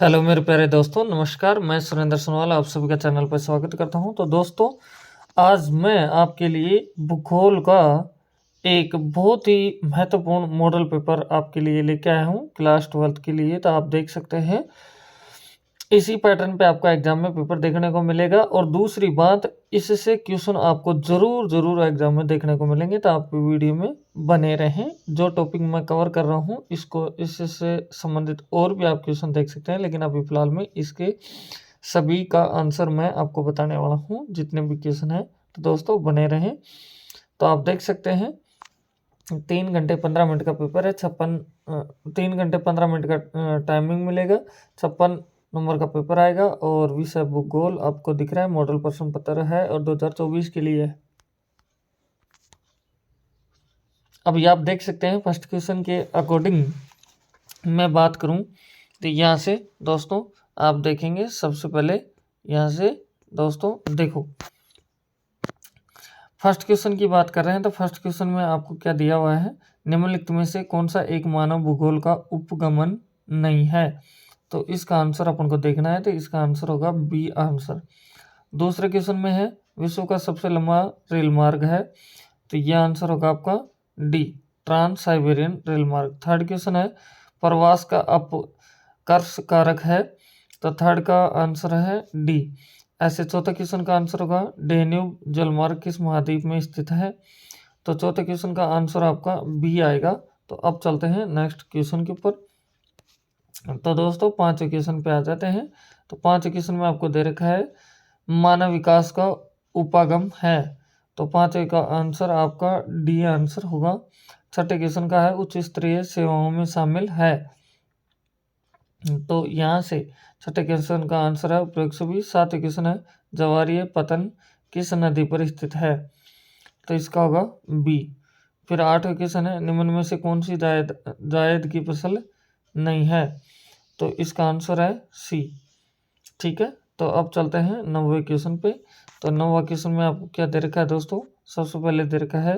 Hello मेरे प्यारे दोस्तों, नमस्कार। मैं सुरेंद्र सोनवाल आप सभी का चैनल पर स्वागत करता हूं। तो दोस्तों, आज मैं आपके लिए भूगोल का एक बहुत ही महत्वपूर्ण मॉडल पेपर आपके लिए लेके आया हूं क्लास 12th के लिए। तो आप देख सकते हैं इसी पैटर्न पे आपका एग्जाम में पेपर देखने को मिलेगा। और दूसरी बात, इससे क्वेश्चन आपको ज़रूर ज़रूर एग्जाम में देखने को मिलेंगे। तो आप वीडियो में बने रहें। जो टॉपिक मैं कवर कर रहा हूँ इसको इससे संबंधित और भी आप क्वेश्चन देख सकते हैं, लेकिन अभी फ़िलहाल में इसके सभी का आंसर मैं आपको बताने वाला हूँ, जितने भी क्वेश्चन हैं। तो दोस्तों बने रहें। तो आप देख सकते हैं 3 घंटे 15 मिनट का पेपर है। 3 घंटे 15 मिनट का टाइमिंग मिलेगा। 56 नंबर का पेपर आएगा और विषय भूगोल आपको दिख रहा है। मॉडल प्रश्न पत्र है और 2024 के लिए है। अभी आप देख सकते हैं फर्स्ट क्वेश्चन के अकॉर्डिंग मैं बात करूं तो यहाँ से दोस्तों आप देखेंगे। सबसे पहले यहाँ से दोस्तों देखो, फर्स्ट क्वेश्चन की बात कर रहे हैं। तो फर्स्ट क्वेश्चन में आपको क्या दिया हुआ है, निम्नलिखित में से कौन सा एक मानव भूगोल का उपगमन नहीं है। तो इसका आंसर अपन को देखना है। तो इसका आंसर होगा बी आंसर। दूसरे क्वेश्चन में है विश्व का सबसे लंबा रेल मार्ग है। तो यह आंसर होगा आपका डी, ट्रांस साइबेरियन रेल मार्ग। थर्ड क्वेश्चन है प्रवास का अपकर्ष कारक है। तो थर्ड का आंसर है डी। ऐसे चौथे क्वेश्चन का आंसर होगा डेन्यूब जलमार्ग किस महाद्वीप में स्थित है। तो चौथे क्वेश्चन का आंसर आपका बी आएगा। तो अब चलते हैं नेक्स्ट क्वेश्चन के ऊपर। तो दोस्तों पांचवें क्वेश्चन पे आ जाते हैं। तो पांचवें क्वेश्चन में आपको दे रखा है मानव विकास का उपागम है। तो पांचवें का आंसर आपका डी आंसर होगा। छठे क्वेश्चन का है उच्च स्तरीय सेवाओं में शामिल है। तो यहाँ से छठे क्वेश्चन का आंसर है उपरोक्त सभी। सातवें क्वेश्चन है जवारीय पतन किस नदी पर स्थित है। तो इसका होगा बी। फिर आठवें क्वेश्चन है निम्न में से कौन सी जायद की फसल नहीं है। तो इसका आंसर है सी। ठीक है, तो अब चलते हैं नौवें क्वेश्चन पे। तो नौवां क्वेश्चन में आपको क्या दे रखा है दोस्तों, सबसे पहले दे रखा है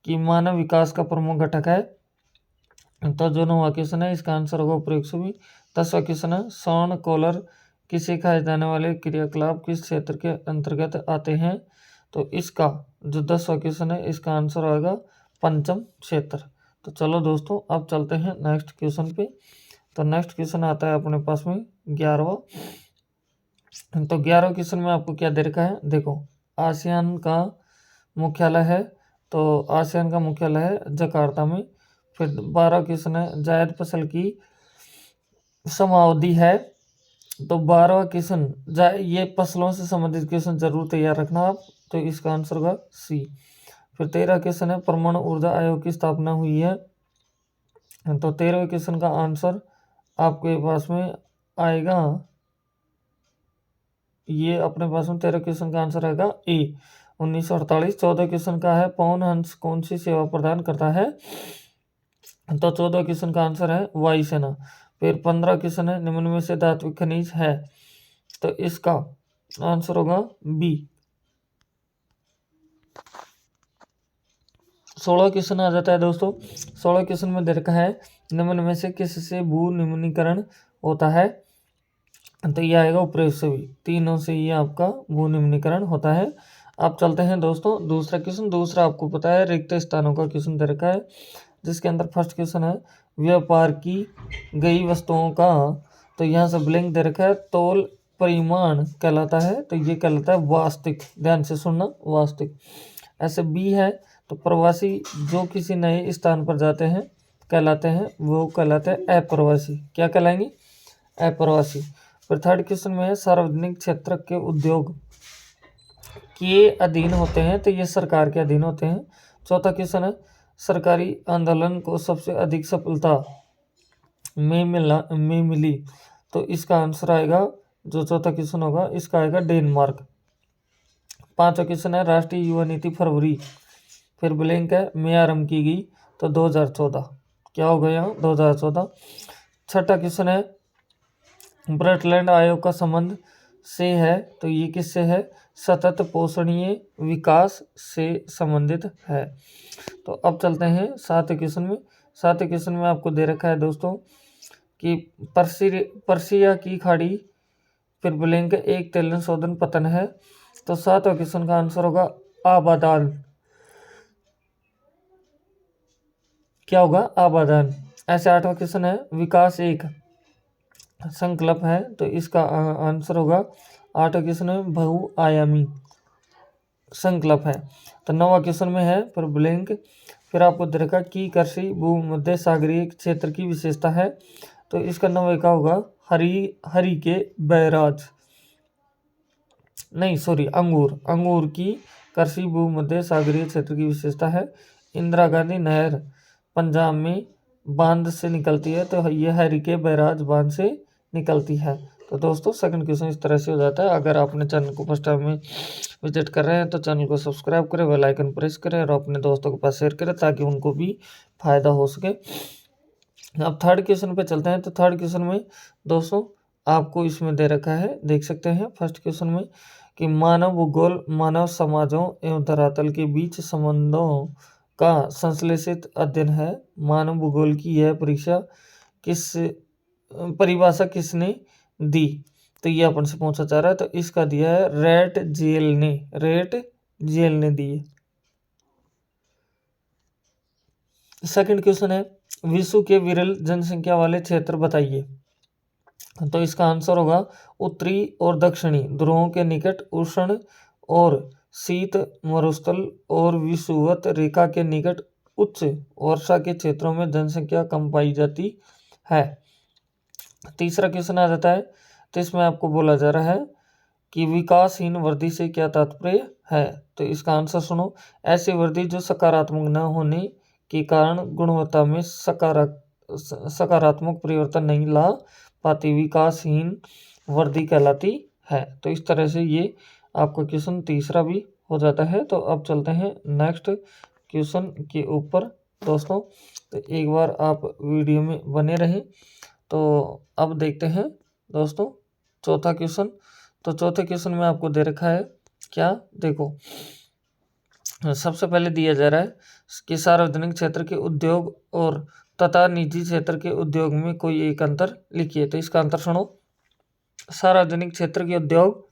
कि मानव विकास का प्रमुख घटक है। तो जो नौवां क्वेश्चन है इसका आंसर होगा उपरोक्त सभी। 10वां क्वेश्चन है सौन कोलर किसे खाए जाने वाले क्रियाकलाप किस क्षेत्र के अंतर्गत आते हैं। तो इसका जो 10वां क्वेश्चन है इसका आंसर आएगा पंचम क्षेत्र। तो चलो दोस्तों अब चलते हैं नेक्स्ट क्वेश्चन पे। तो नेक्स्ट क्वेश्चन आता है अपने पास में 11वां। तो 11वें क्वेश्चन में आपको क्या दे रखा है, देखो आसियान का मुख्यालय है। तो आसियान का मुख्यालय है जकार्ता में। फिर 12वां क्वेश्चन है जायद फसल की समावधि है। तो 12वां क्वेश्चन ये फसलों से संबंधित क्वेश्चन जरूर तैयार रखना आप। तो इसका आंसर होगा सी। फिर 13वां क्वेश्चन है परमाणु ऊर्जा आयोग की स्थापना हुई है। तो 13वें क्वेश्चन का आंसर आपके पास में आएगा, ये अपने पास में 13 क्वेश्चन का आंसर आएगा ए 1948। 14 क्वेश्चन का है पवन हंस कौन सी सेवा प्रदान करता है। तो 14 क्वेश्चन का आंसर है वायुसेना। फिर 15 क्वेश्चन है निम्न में से धात्विक खनिज है। तो इसका आंसर होगा बी। 16 क्वेश्चन आ जाता है दोस्तों। 16 क्वेश्चन में दे रखा है निम्न में से किससे भू निम्नीकरण होता है। तो ये आएगा उपरोक्त सभी, तीनों से ये आपका भू निम्नीकरण होता है। अब चलते हैं दोस्तों दूसरा क्वेश्चन। दूसरा आपको पता है रिक्त स्थानों का क्वेश्चन दे रखा है, जिसके अंदर फर्स्ट क्वेश्चन है व्यापार की गई वस्तुओं का। तो यहाँ से ब्लैंक दे रखा है तोल परिमाण कहलाता है। तो ये कहलाता है वास्तविक, ध्यान से सुनना, वास्तविक। ऐसे बी है तो प्रवासी जो किसी नए स्थान पर जाते हैं कहलाते हैं, वो कहलाते हैं अप्रवासी। क्या कहलाएंगे, अप्रवासी। फिर थर्ड क्वेश्चन में है सार्वजनिक क्षेत्र के उद्योग के अधीन होते हैं। तो ये सरकार के अधीन होते हैं। चौथा क्वेश्चन है सरकारी आंदोलन को सबसे अधिक सफलता में मिली। तो इसका आंसर आएगा, जो चौथा क्वेश्चन होगा इसका आएगा डेनमार्क। पांचवा क्वेश्चन है राष्ट्रीय युवा नीति फरवरी, फिर ब्लैंक है में आरंभ की गई। तो 2014, क्या होगा यहाँ 2014। छठा क्वेश्चन है ब्रटलैंड आयोग का संबंध से है। तो ये किससे है, सतत पोषणीय विकास से संबंधित है। तो अब चलते हैं सातवें क्वेश्चन में। सातवें क्वेश्चन में आपको दे रखा है दोस्तों कि पर्सिया की खाड़ी, फिर ब्लैंक एक तेलन शोधन पतन है। तो 7वां क्वेश्चन का आंसर होगा आबादान। क्या होगा? आबादान। ऐसे 8वां क्वेश्चन है विकास एक संकल्प है, तो इसका आंसर होगा 8वां क्वेश्चन में बहुआयामी संकल्प है। तो 9वां क्वेश्चन में है फिर ब्लैंक, फिर आपको दे रखा की कृषि भूमध्य सागरीय क्षेत्र की विशेषता है, तो इसका 9वें का होगा हरी के बैराज, नहीं सॉरी अंगूर की कृषि भूमध्य सागरीय क्षेत्र की विशेषता है। इंदिरा गांधी नहर पंजाब में बांध से निकलती है, तो ये हरी के बैराज बांध से निकलती है। तो दोस्तों सेकंड क्वेश्चन इस तरह से हो जाता है। अगर आपने चैनल को फर्स्ट टाइम में विजिट कर रहे हैं तो चैनल को सब्सक्राइब करें, बेल आइकन प्रेस करें और अपने दोस्तों के पास शेयर करें ताकि उनको भी फायदा हो सके। अब थर्ड क्वेश्चन पे चलते हैं। तो थर्ड क्वेश्चन में दोस्तों आपको इसमें दे रखा है, देख सकते हैं फर्स्ट क्वेश्चन में कि मानव भूगोल मानव समाजों एवं धरातल के बीच संबंधों का संश्लेषित अध्ययन है। मानव भूगोल की यह परिभाषा किसने दी? तो ये अपन से पूछा जा रहा है, तो इसका दिया है रेट जेल ने दी है। सेकंड क्वेश्चन है विश्व के विरल जनसंख्या वाले क्षेत्र बताइए। तो इसका आंसर होगा उत्तरी और दक्षिणी ध्रुवों के निकट उष्ण और शीत मरुस्थल और विषुवत रेखा के निकट उच्च वर्षा के क्षेत्रों में जनसंख्या कम पाई जाती है। तीसरा क्वेश्चन आ जाता है, तो इसमें आपको बोला जा रहा है कि विकासहीन वृद्धि से क्या तात्पर्य है। तो इसका आंसर सुनो, ऐसी वृद्धि जो सकारात्मक न होने के कारण गुणवत्ता में सकारात्मक परिवर्तन नहीं ला पाती, विकासहीन वृद्धि कहलाती है। तो इस तरह से ये आपका क्वेश्चन तीसरा भी हो जाता है। तो अब चलते हैं नेक्स्ट क्वेश्चन के ऊपर दोस्तों। तो एक बार आप वीडियो में बने रहें। तो अब देखते हैं दोस्तों चौथा क्वेश्चन। तो चौथे क्वेश्चन में आपको दे रखा है क्या, देखो सबसे पहले दिया जा रहा है कि सार्वजनिक क्षेत्र के उद्योग और तथा निजी क्षेत्र के उद्योग में कोई एक अंतर लिखिए। तो इसका अंतर सुनो, सार्वजनिक क्षेत्र के उद्योग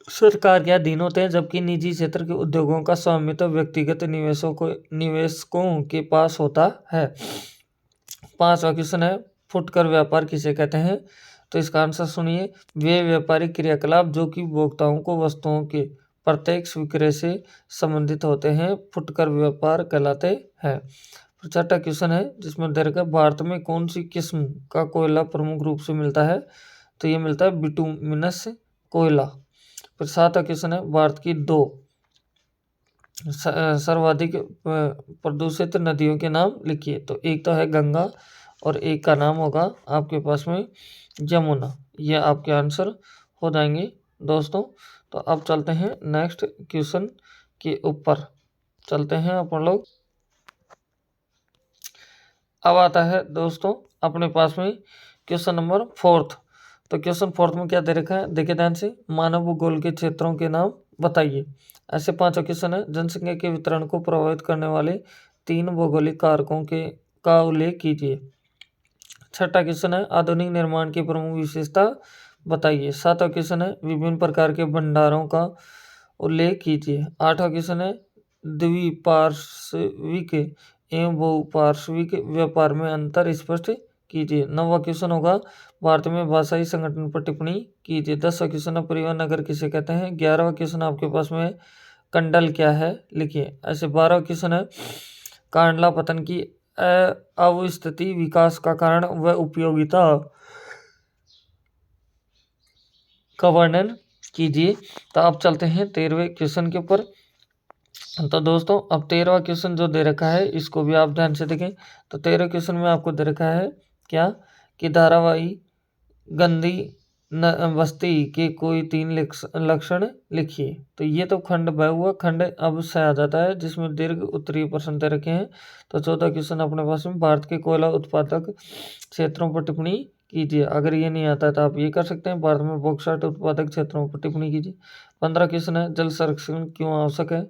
सरकार के अधीन होते हैं, जबकि निजी क्षेत्र के उद्योगों का स्वामित्व व्यक्तिगत निवेशकों के पास होता है। 5वां क्वेश्चन है फुटकर व्यापार किसे कहते हैं। तो इसका आंसर सुनिए, वे व्यापारिक क्रियाकलाप जो कि उपभोक्ताओं को वस्तुओं के प्रत्यक्ष विक्रय से संबंधित होते हैं फुटकर व्यापार कहलाते हैं। छठा क्वेश्चन है जिसमें दे रखा है भारत में कौन सी किस्म का कोयला प्रमुख रूप से मिलता है। तो ये मिलता है बिटुमिनस कोयला। फिर 7वां क्वेश्चन है भारत की 2 सर्वाधिक प्रदूषित नदियों के नाम लिखिए। तो एक तो है गंगा और एक का नाम होगा आपके पास में यमुना। ये आपके आंसर हो जाएंगे दोस्तों। तो अब चलते हैं नेक्स्ट क्वेश्चन के ऊपर, चलते हैं अपन लोग। अब आता है दोस्तों अपने पास में क्वेश्चन नंबर 4। तो क्वेश्चन 4 में क्या दे रखा है, देखिए ध्यान से, मानव भूगोल के क्षेत्रों के नाम बताइए। ऐसे 5 क्वेश्चन है, जनसंख्या के वितरण को प्रभावित करने वाले 3 भौगोलिक कारकों का उल्लेख कीजिए। छठा क्वेश्चन है आधुनिक निर्माण की प्रमुख विशेषता बताइए। 7वां क्वेश्चन है विभिन्न प्रकार के भंडारों का उल्लेख कीजिए। 8वां क्वेश्चन है द्विपार्श्विक एवं बहुपार्श्विक व्यापार में अंतर स्पष्ट कीजिए। 9वां क्वेश्चन होगा भारत में भाषाई संगठन पर टिप्पणी कीजिए। 10वां क्वेश्चन है परिवहन नगर किसे कहते हैं। 11वां क्वेश्चन आपके पास में कंडल क्या है लिखिए। ऐसे 12वां क्वेश्चन है कांडला पतन की अवस्थिति विकास का कारण व उपयोगिता का वर्णन कीजिए। तो आप चलते हैं 13वें क्वेश्चन के ऊपर। तो दोस्तों अब 13वां क्वेश्चन जो दे रखा है इसको भी आप ध्यान से देखें। तो 13वें क्वेश्चन में आपको दे रखा है क्या कि धारावाही गंदी बस्ती के कोई 3 लक्षण लिखिए। तो ये तो खंड ब हुआ, खंड अब से आ जाता है जिसमें दीर्घ उत्तरीय प्रश्न दे रखे हैं। तो 14 क्वेश्चन अपने पास में भारत के कोयला उत्पादक क्षेत्रों पर टिप्पणी कीजिए। अगर ये नहीं आता है तो आप ये कर सकते हैं, भारत में बॉक्साइट उत्पादक क्षेत्रों पर टिप्पणी कीजिए। 15 क्वेश्चन है जल संरक्षण क्यों आवश्यक है।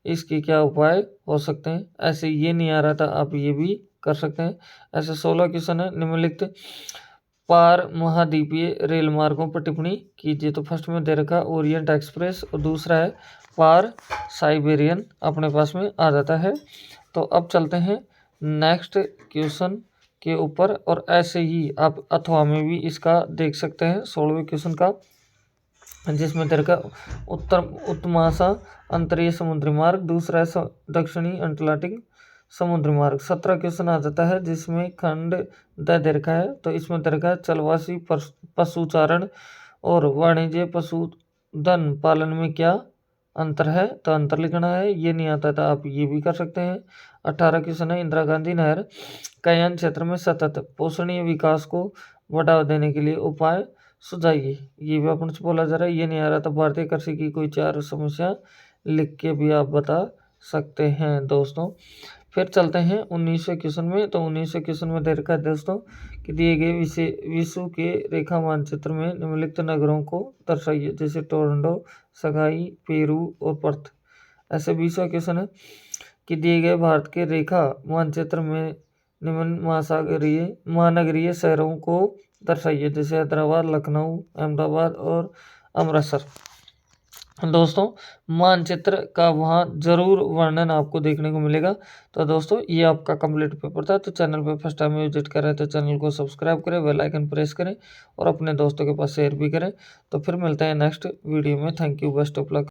इसके क्या उपाय हो सकते हैं। ऐसे ये नहीं आ रहा था, आप ये भी कर सकते हैं। ऐसे 16 क्वेश्चन है। निम्नलिखित पार महाद्वीपीय रेल मार्गों पर टिप्पणी कीजिए। तो फर्स्ट में दे रखा ओरिएंट एक्सप्रेस और दूसरा है पार साइबेरियन, अपने पास में आ जाता है। तो अब चलते हैं नेक्स्ट क्वेश्चन के ऊपर, और ऐसे ही आप अथवा में भी इसका देख सकते हैं 16वें क्वेश्चन का, जिसमें दे रखा उत्तमाशा अंतरीय समुद्री मार्ग, दूसरा है दक्षिणी अटलांटिक समुद्री मार्ग। 17 क्वेश्चन आ जाता है, जिसमें खंड द दे रखा है। तो इसमें दे रखा है चलवासी पशुचारण और वाणिज्य पशुधन पालन में क्या अंतर है। तो अंतर लिखना है, ये नहीं आता था आप ये भी कर सकते हैं। 18 क्वेश्चन है, इंदिरा गांधी नहर कयान क्षेत्र में सतत पोषणीय विकास को बढ़ावा देने के लिए उपाय सुझाइए। ये भी अपन से बोला जा रहा है, ये नहीं आ रहा था। भारतीय कृषि की कोई 4 समस्या लिख के भी आप बता सकते हैं दोस्तों। फिर चलते हैं 19वें क्वेश्चन में। तो 19वें क्वेश्चन में दे रखा है दोस्तों कि दिए गए विश्व के रेखा मानचित्र में निम्नलिखित नगरों को दर्शाइए, जैसे टोरंटो, शंघाई, पेरू और पर्थ। ऐसे 20वां क्वेश्चन है कि दिए गए भारत के रेखा मानचित्र में निम्न महानगरीय शहरों को दर्शाइए, जैसे हैदराबाद, लखनऊ, अहमदाबाद और अमृतसर। दोस्तों मानचित्र का वहाँ जरूर वर्णन आपको देखने को मिलेगा। तो दोस्तों ये आपका कंप्लीट पेपर था। तो चैनल पे फर्स्ट टाइम विजिट कर रहे हैं तो चैनल को सब्सक्राइब करें, बेल आइकन प्रेस करें और अपने दोस्तों के पास शेयर भी करें। तो फिर मिलते हैं नेक्स्ट वीडियो में। Thank you, best of luck.